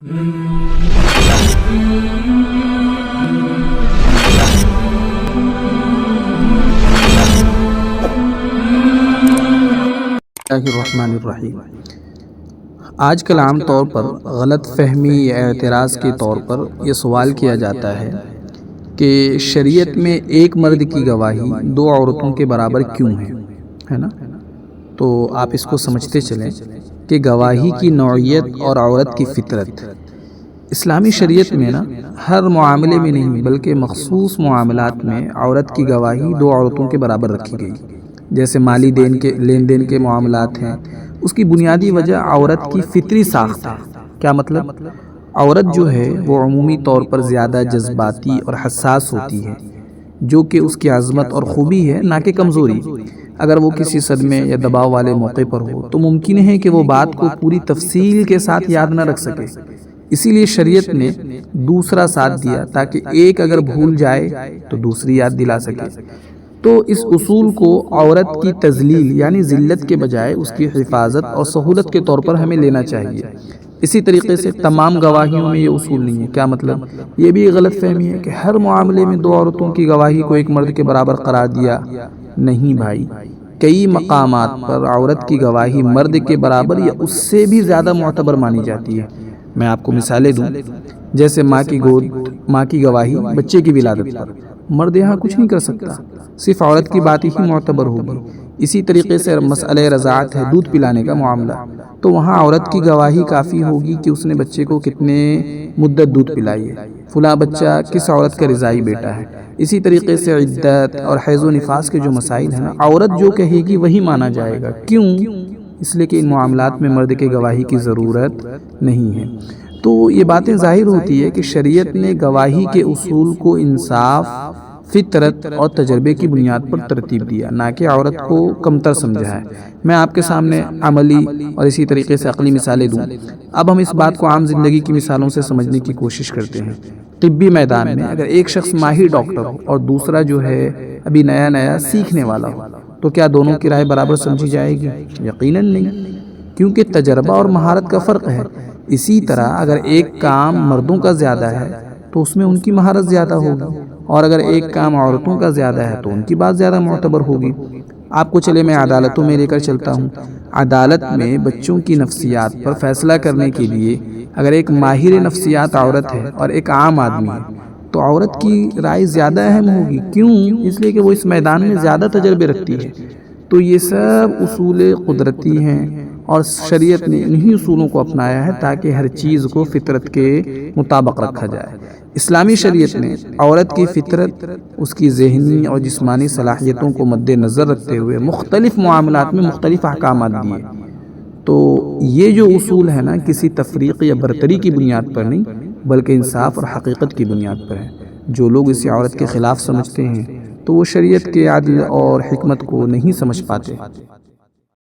الرحیم۔ آج کل عام طور پر غلط فہمی یا اعتراض کے طور پر یہ سوال کیا جاتا ہے کہ شریعت میں ایک مرد کی گواہی دو عورتوں کے برابر کیوں ہے نا؟ تو آپ اس کو سمجھتے چلیں کہ گواہی کی نوعیت اور عورت کی فطرت اسلامی شریعت میں ہر معاملے میں نہیں بلکہ مخصوص معاملات میں عورت کی گواہی دو عورتوں کے برابر رکھی گئی۔ جیسے مالی لین دین کے معاملات ہیں، اس کی بنیادی وجہ عورت کی فطری ساخت ہے۔ کیا مطلب؟ عورت جو ہے وہ عمومی طور پر زیادہ جذباتی اور حساس ہوتی ہے، جو کہ اس کی عظمت اور خوبی ہے، نہ کہ کمزوری۔ اگر وہ کسی صدمے یا دباؤ والے موقع پر ہو تو ممکن ہے کہ وہ بات کو پوری تفصیل کے ساتھ یاد نہ رکھ سکے۔ اسی لیے شریعت نے دوسرا ساتھ دیا تاکہ ایک اگر بھول جائے تو دوسری یاد دلا سکے۔ تو اس اصول کو عورت کی تذلیل یعنی ذلت کے بجائے اس کی حفاظت اور سہولت کے طور پر ہمیں لینا چاہیے۔ اسی طریقے سے تمام گواہیوں میں یہ اصول نہیں ہے۔ کیا مطلب؟ یہ بھی غلط فہمی ہے کہ ہر معاملے میں دو عورتوں کی گواہی کو ایک مرد کے برابر قرار دیا۔ نہیں بھائی، کئی مقامات پر عورت کی گواہی مرد کے برابر یا اس سے بھی زیادہ معتبر مانی جاتی ہے۔ میں آپ کو مثالیں دوں، جیسے ماں کی گود، ماں کی گواہی بچے کی ولادت پر مرد یہاں کچھ نہیں کر سکتا، صرف عورت کی بات ہی معتبر ہوگی۔ اسی طریقے سے مسئلہ رضاعت ہے، دودھ پلانے کا معاملہ، تو وہاں عورت کی گواہی کافی ہوگی کہ اس نے بچے کو کتنے مدت دودھ پلائی ہے، فلاں بچہ کس عورت کا رضاعی بیٹا ہے۔ اسی طریقے سے عدت اور حیض و نفاس کے جو مسائل ہیں عورت جو کہے گی وہی مانا جائے گا۔ کیوں؟ اس لیے کہ ان معاملات میں مرد کے گواہی کی ضرورت نہیں ہے۔ تو یہ باتیں ظاہر ہوتی ہے کہ شریعت نے گواہی کے اصول کو انصاف، فطرت اور تجربے کی بنیاد پر ترتیب دیا، نہ کہ عورت کو کمتر سمجھا ہے۔ میں آپ کے سامنے عملی اور اسی طریقے سے عقلی مثالیں دوں۔ اب ہم اس بات کو عام زندگی کی مثالوں سے سمجھنے کی کوشش کرتے ہیں۔ طبی میدان میں اگر ایک شخص ماہر ڈاکٹر ہو اور دوسرا جو ہے ابھی نیا سیکھنے والا ہو تو کیا دونوں کی رائے برابر سمجھی جائے گی؟ یقیناً نہیں، کیونکہ تجربہ اور مہارت کا فرق ہے۔ اسی طرح اگر ایک کام مردوں کا زیادہ ہے تو اس میں ان کی مہارت زیادہ ہوگی، اور اگر ایک کام عورتوں کا زیادہ ہے تو ان کی بات زیادہ معتبر ہوگی۔ آپ کو چلے میں عدالتوں میں لے کر چلتا ہوں۔ عدالت میں بچوں کی نفسیات پر فیصلہ کرنے کے لیے اگر ایک ماہر نفسیات عورت ہے اور ایک عام آدمی ہے تو عورت کی رائے زیادہ اہم ہوگی۔ کیوں؟ اس لیے کہ وہ اس میدان میں زیادہ تجربے رکھتی ہے۔ تو یہ سب اصول قدرتی ہیں اور شریعت نے انہی اصولوں کو اپنایا ہے تاکہ ہر چیز کو فطرت کے مطابق رکھا جائے۔ اسلامی شریعت نے عورت کی فطرت، اس کی ذہنی اور جسمانی صلاحیتوں کو مد نظر رکھتے ہوئے مختلف معاملات میں مختلف احکامات دیے۔ تو یہ جو اصول ہے کسی تفریق یا برتری کی بنیاد پر نہیں بلکہ انصاف اور حقیقت کی بنیاد پر ہے۔ جو لوگ اسے عورت کے خلاف سمجھتے ہیں تو وہ شریعت کے عدل اور حکمت کو نہیں سمجھ پاتے۔